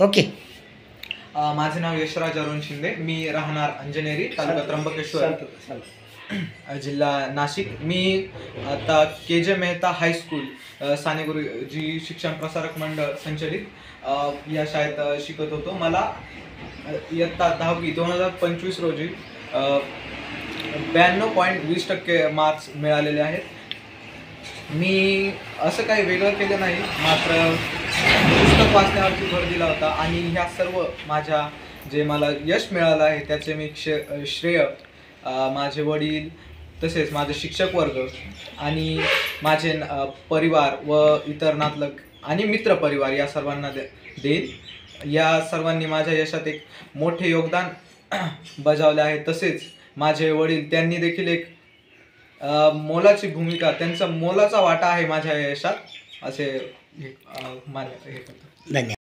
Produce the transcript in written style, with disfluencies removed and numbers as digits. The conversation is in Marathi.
ओके. माझे नाव यशराज अरुण शिंदे. मी राहणार अंजनेरी, तालुका त्र्यंबकेश्वर, जिल्हा नाशिक. मी आता के.जे. मेहता हायस्कूल साने गुरुजी शिक्षण प्रसारक मंडळ संचलित या शाळेत शिकत होतो. मला इयत्ता 10वी 2025 रोजी 92.20% मार्क्स मिळालेले आहेत. मी असं काही वेगळं केलं नाही, मात्र पुस्तक वाचण्यावरती भर दिला होता आणि ह्या सर्व माझ्या जे मला यश मिळालं आहे त्याचे मी श्रेय माझे वडील, तसेच माझे शिक्षक वर्ग आणि माझे परिवार व इतर नातलग आणि मित्र परिवार या सर्वांना देईन. या सर्वांनी माझ्या यशात एक मोठे योगदान बजावले आहे. तसेच माझे वडील, त्यांनी देखील एक मोलाची भूमिका, त्यांचा मोलाचा वाटा आहे माझ्या यशात, असे मान्य हे करतो. धन्यवाद.